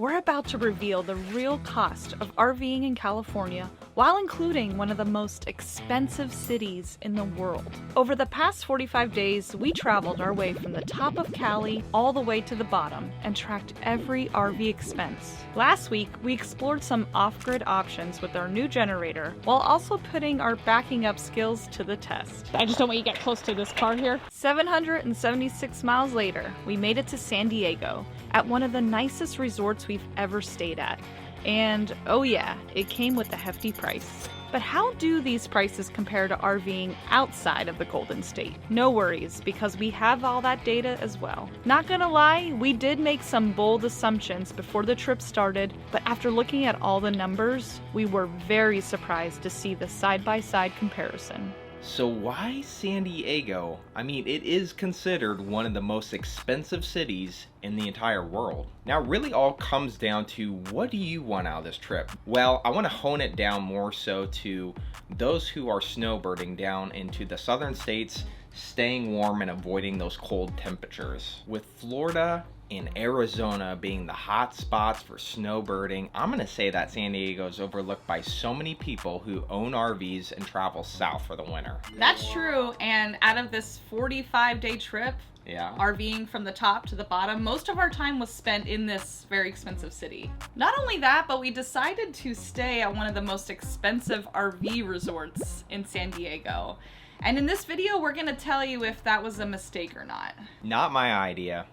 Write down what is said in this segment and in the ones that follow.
We're about to reveal the real cost of RVing in California while including one of the most expensive cities in the world. Over the past 45 days, we traveled our way from the top of Cali all the way to the bottom and tracked every RV expense. Last week, we explored some off-grid options with our new generator while also putting our backing up skills to the test. I just don't want you to get close to this car here. 776 miles later, we made it to San Diego at one of the nicest resorts we've ever stayed at. And oh yeah, it came with a hefty price. But how do these prices compare to RVing outside of the Golden State? No worries, because we have all that data as well. Not gonna lie, we did make some bold assumptions before the trip started, but after looking at all the numbers, we were very surprised to see the side-by-side comparison. So why San Diego? I mean, it is considered one of the most expensive cities in the entire world. Now, it really all comes down to, what do you want out of this trip? Well, I want to hone it down more so to those who are snowbirding down into the southern states, staying warm and avoiding those cold temperatures. With Florida and Arizona being the hot spots for snowbirding, I'm gonna say that San Diego is overlooked by so many people who own RVs and travel south for the winter. That's true, and out of this 45-day trip, RVing from the top to the bottom, most of our time was spent in this very expensive city. Not only that, but we decided to stay at one of the most expensive RV resorts in San Diego. And in this video, we're gonna tell you if that was a mistake or not. Not my idea.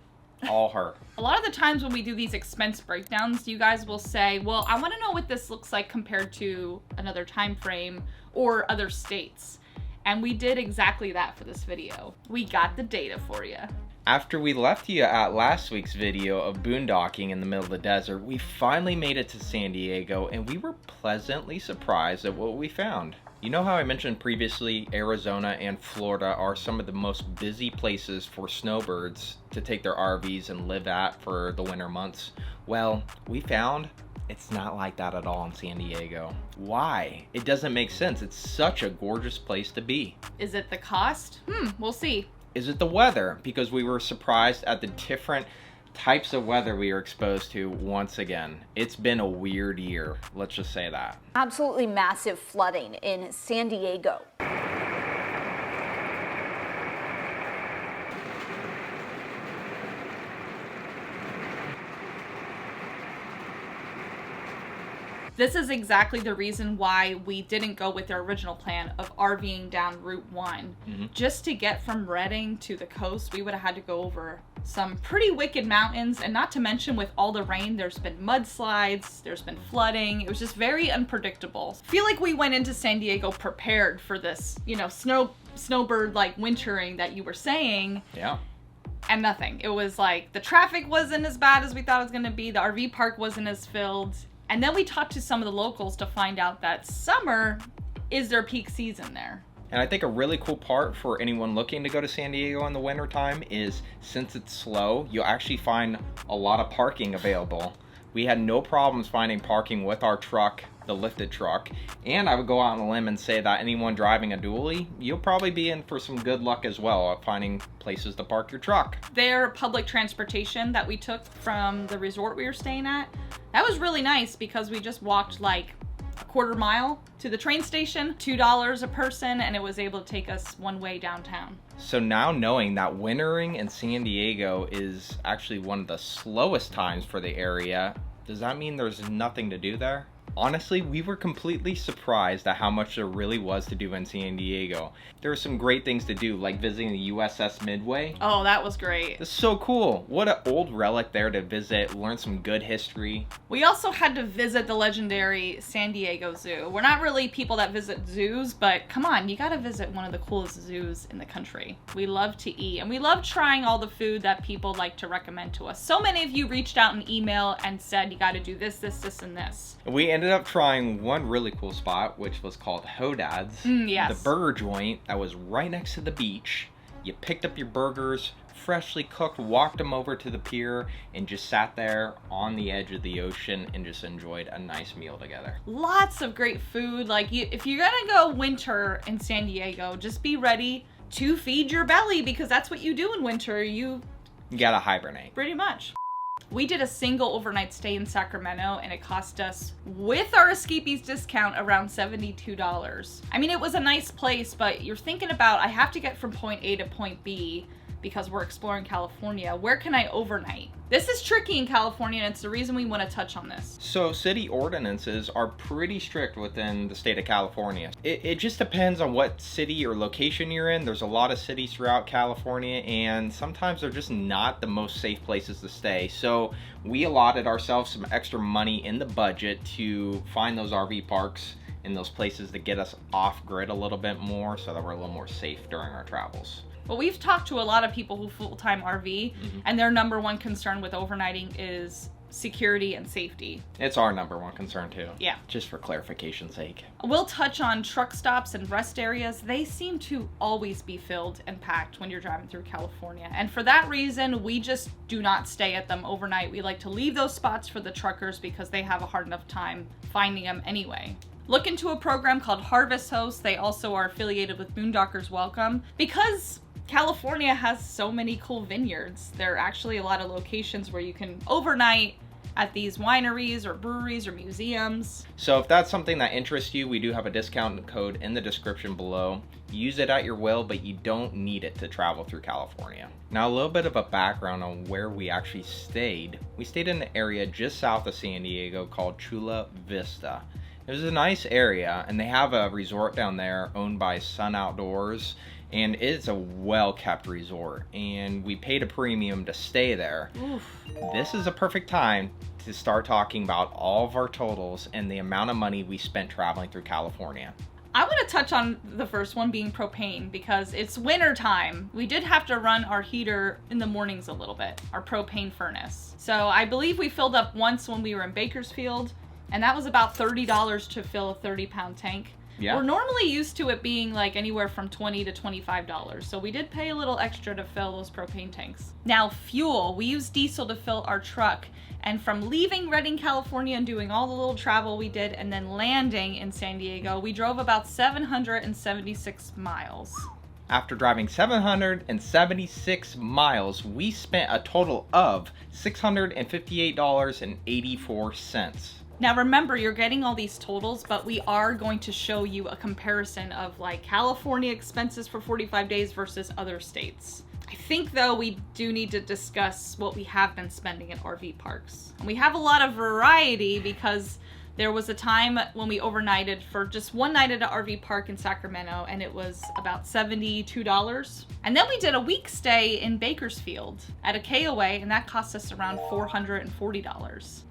All her. A lot of the times when we do these expense breakdowns, you guys will say, well, I want to know what this looks like compared to another time frame or other states. And we did exactly that for this video. We got the data for you. After we left you at last week's video of boondocking in the middle of the desert, we finally made it to San Diego, and we were pleasantly surprised at what we found. You know how I mentioned previously Arizona and Florida are some of the most busy places for snowbirds to take their RVs and live at for the winter months? Well, we found it's not like that at all in San Diego. Why? It doesn't make sense. It's such a gorgeous place to be. Is it the cost? We'll see. Is it the weather? Because we were surprised at the different types of weather we are exposed to once again. It's been a weird year, let's just say that. Absolutely massive flooding in San Diego. This is exactly the reason why we didn't go with our original plan of RVing down Route 1. Just to get from Redding to the coast, we would have had to go over some pretty wicked mountains, and not to mention with all the rain, there's been mudslides, there's been flooding. It was just very unpredictable. I feel like we went into San Diego prepared for this, you know, snowbird like wintering that you were saying. Yeah. And nothing. It was like the traffic wasn't as bad as we thought it was gonna be. The RV park wasn't as filled. And then we talked to some of the locals to find out that summer is their peak season there. And I think a really cool part for anyone looking to go to San Diego in the wintertime is, since it's slow, you'll actually find a lot of parking available. We had no problems finding parking with our truck, the lifted truck, and I would go out on a limb and say that anyone driving a dually, you'll probably be in for some good luck as well at finding places to park your truck. Their public transportation that we took from the resort we were staying at, that was really nice because we just walked like a quarter mile to the train station, $2 a person, and it was able to take us one way downtown. So now knowing that wintering in San Diego is actually one of the slowest times for the area, does that mean there's nothing to do there? Honestly, we were completely surprised at how much there really was to do in San Diego. There were some great things to do, like visiting the USS Midway. Oh, that was great. It's so cool. What an old relic there to visit, learn some good history. We also had to visit the legendary San Diego Zoo. We're not really people that visit zoos, but come on, you gotta visit one of the coolest zoos in the country. We love to eat, and we love trying all the food that people like to recommend to us. So many of you reached out in email and said, you gotta do this, this, this, and this. We ended up trying one really cool spot, which was called Hodad's. Yes. The burger joint that was right next to the beach. You picked up your burgers, freshly cooked, walked them over to the pier, and just sat there on the edge of the ocean and just enjoyed a nice meal together. Lots of great food. Like, if you're gonna go winter in San Diego, just be ready to feed your belly, because that's what you do in winter. You gotta hibernate. Pretty much. We did a single overnight stay in Sacramento, and it cost us, with our Escapees discount, around $72. I mean, it was a nice place, but you're thinking about, I have to get from point A to point B because we're exploring California. Where can I overnight? This is tricky in California, and it's the reason we want to touch on this. So city ordinances are pretty strict within the state of California. It just depends on what city or location you're in. There's a lot of cities throughout California, and sometimes they're just not the most safe places to stay. So we allotted ourselves some extra money in the budget to find those RV parks in those places to get us off grid a little bit more so that we're a little more safe during our travels. Well, we've talked to a lot of people who full-time RV, and their number one concern with overnighting is security and safety. It's our number one concern too. Yeah. Just for clarification's sake. We'll touch on truck stops and rest areas. They seem to always be filled and packed when you're driving through California. And for that reason, we just do not stay at them overnight. We like to leave those spots for the truckers because they have a hard enough time finding them anyway. Look into a program called Harvest Host. They also are affiliated with Boondockers Welcome. Because California has so many cool vineyards, there are actually a lot of locations where you can overnight at these wineries or breweries or museums. So if that's something that interests you, we do have a discount code in the description below. Use it at your will, but you don't need it to travel through California. Now, a little bit of a background on where we actually stayed. We stayed in an area just south of San Diego called Chula Vista. It was a nice area, and they have a resort down there owned by Sun Outdoors, and it's a well-kept resort, and we paid a premium to stay there. Oof. This is a perfect time to start talking about all of our totals and the amount of money we spent traveling through California. I want to touch on the first one being propane because it's winter time. We did have to run our heater in the mornings a little bit, our propane furnace. So I believe we filled up once when we were in Bakersfield, and that was about $30 to fill a 30-pound tank. Yeah. We're normally used to it being like anywhere from $20 to $25, so we did pay a little extra to fill those propane tanks. Now, fuel. We used diesel to fill our truck, and from leaving Redding, California and doing all the little travel we did and then landing in San Diego, we drove about 776 miles. After driving 776 miles, we spent a total of $658.84. Now remember, you're getting all these totals, but we are going to show you a comparison of like California expenses for 45 days versus other states. I think though we do need to discuss what we have been spending at RV parks. And we have a lot of variety because there was a time when we overnighted for just one night at an RV park in Sacramento, and it was about $72. And then we did a week stay in Bakersfield at a KOA, and that cost us around $440.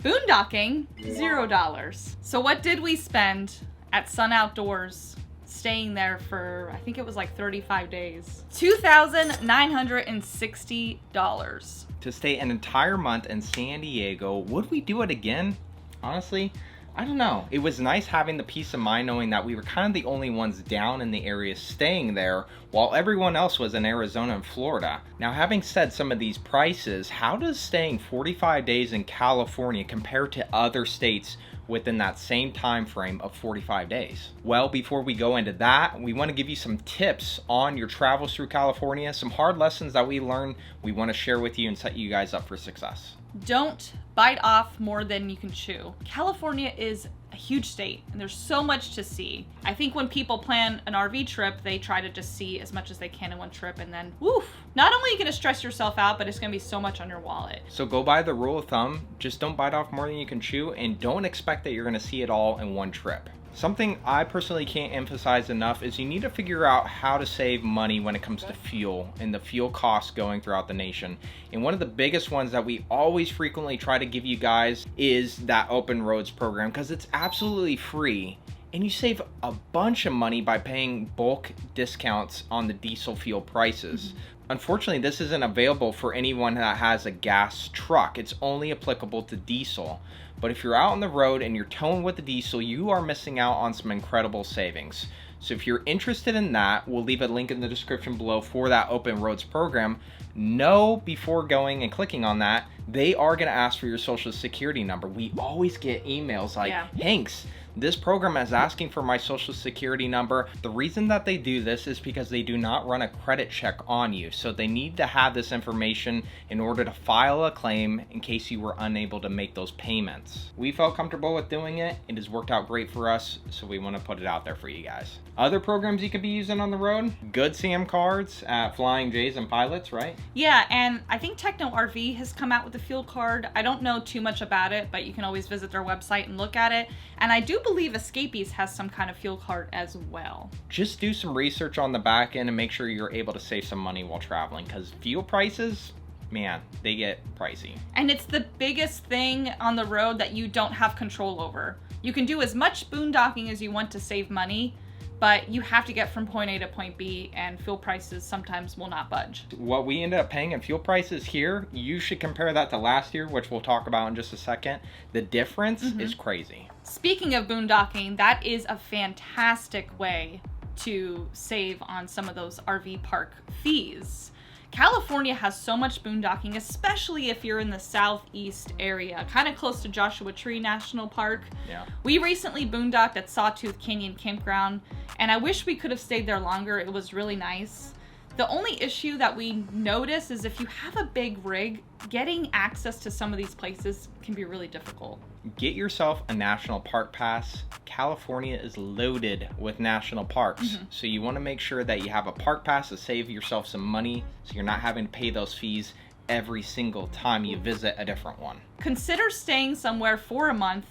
Boondocking, $0. So what did we spend at Sun Outdoors staying there for, I think it was like 35 days? $2,960. To stay an entire month in San Diego, would we do it again? Honestly, I don't know. It was nice having the peace of mind knowing that we were kind of the only ones down in the area staying there while everyone else was in Arizona and Florida. Now, having said some of these prices, how does staying 45 days in California compare to other states within that same time frame of 45 days? Well, before we go into that, we want to give you some tips on your travels through California, some hard lessons that we learned we want to share with you and set you guys up for success. Don't bite off more than you can chew. California is a huge state and there's so much to see. I think when people plan an RV trip, they try to just see as much as they can in one trip, and then woof, not only are you going to stress yourself out, but it's going to be so much on your wallet. So go by the rule of thumb, just don't bite off more than you can chew, and don't expect that you're going to see it all in one trip. Something I personally can't emphasize enough is you need to figure out how to save money when it comes to fuel and the fuel costs going throughout the nation. And one of the biggest ones that we always frequently try to give you guys is that Open Roads program, because it's absolutely free. And you save a bunch of money by paying bulk discounts on the diesel fuel prices. Unfortunately, this isn't available for anyone that has a gas truck. It's only applicable to diesel. But if you're out on the road and you're towing with the diesel, you are missing out on some incredible savings. So if you're interested in that, we'll leave a link in the description below for that Open Roads program. Know before going and clicking on that, they are going to ask for your social security number. We always get emails like, Hanks, This program is asking for my social security number. The reason that they do this is because they do not run a credit check on you. So they need to have this information in order to file a claim in case you were unable to make those payments. We felt comfortable with doing it. It has worked out great for us, so we want to put it out there for you guys. Other programs you could be using on the road, Good Sam cards at Flying J's and Pilots, right? Yeah, and I think Techno RV has come out with a fuel card. I don't know too much about it, but you can always visit their website and look at it. And I do believe Escapees has some kind of fuel card as well. Just do some research on the back end and make sure you're able to save some money while traveling, because fuel prices, man, they get pricey. And it's the biggest thing on the road that you don't have control over. You can do as much boondocking as you want to save money, but you have to get from point A to point B, and fuel prices sometimes will not budge. What we ended up paying in fuel prices here, you should compare that to last year, which we'll talk about in just a second. The difference is crazy. Speaking of boondocking, that is a fantastic way to save on some of those RV park fees. California has so much boondocking, especially if you're in the southeast area, kind of close to Joshua Tree National Park. Yeah. We recently boondocked at Sawtooth Canyon Campground, and I wish we could have stayed there longer. It was really nice. The only issue that we notice is if you have a big rig, getting access to some of these places can be really difficult. Get yourself a national park pass. California is loaded with national parks. So you want to make sure that you have a park pass to save yourself some money so you're not having to pay those fees every single time you visit a different one. Consider staying somewhere for a month,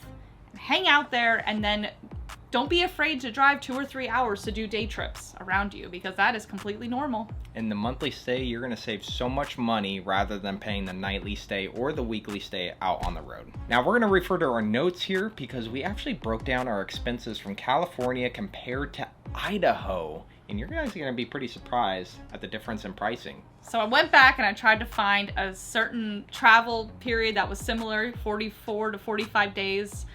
hang out there, and then don't be afraid to drive 2 or 3 hours to do day trips around you, because that is completely normal. In the monthly stay, you're going to save so much money rather than paying the nightly stay or the weekly stay out on the road. Now we're going to refer to our notes here because we actually broke down our expenses from California compared to Idaho. And you guys are going to be pretty surprised at the difference in pricing. So I went back and I tried to find a certain travel period that was similar, 44 to 45 days.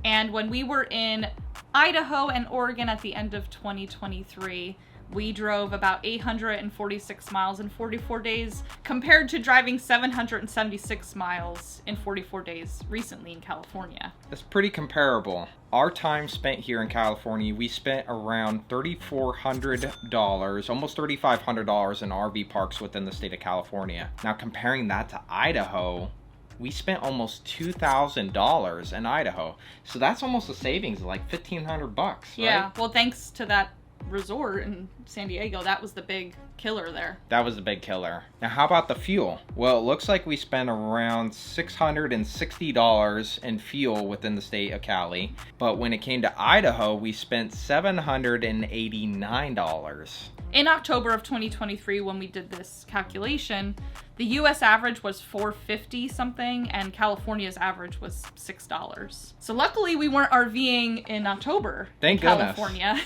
And when we were in Idaho and Oregon at the end of 2023, we drove about 846 miles in 44 days compared to driving 776 miles in 44 days recently in California. That's pretty comparable. Our time spent here in California, we spent around $3,400, almost $3,500 in RV parks within the state of California. Now comparing that to Idaho, we spent almost $2,000 in Idaho. So that's almost a savings of like $1,500 bucks, right? Yeah, well, thanks to that resort in San Diego, that was the big killer there. That was the big killer. Now, how about the fuel? Well, it looks like we spent around $660 in fuel within the state of Cali. But when it came to Idaho, we spent $789. In October of 2023, when we did this calculation, the US average was $450 something, and California's average was $6. So luckily we weren't RVing in October Thank in goodness. California.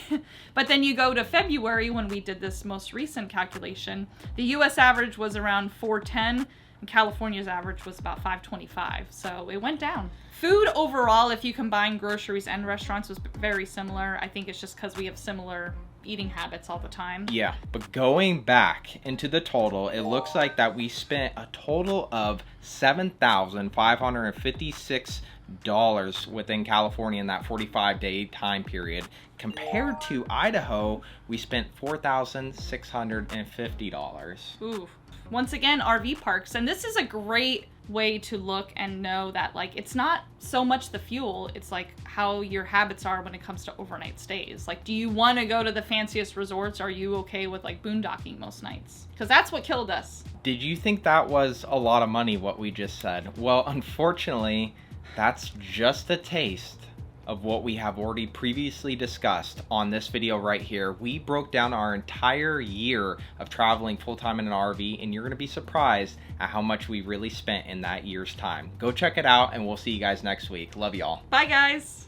But then you go to February when we did this most recent calculation, the US average was around $410, and California's average was about $525. So it went down. Food overall, if you combine groceries and restaurants, was very similar. I think it's just because we have similar eating habits all the time. Yeah, but going back into the total, it looks like that we spent a total of $7,556 within California in that 45-day time period. Compared to Idaho, we spent $4,650. Ooh. Once again, RV parks. And this is a great way to look and know that, like, it's not so much the fuel, it's like how your habits are when it comes to overnight stays. Like, do you want to go to the fanciest resorts? Are you okay with like boondocking most nights? Because that's what killed us. Did you think that was a lot of money, what we just said? Well, unfortunately, that's just a taste of what we have already previously discussed on this video right here. We broke down our entire year of traveling full-time in an RV, and you're gonna be surprised at how much we really spent in that year's time. Go check it out, and we'll see you guys next week. Love y'all. Bye, guys.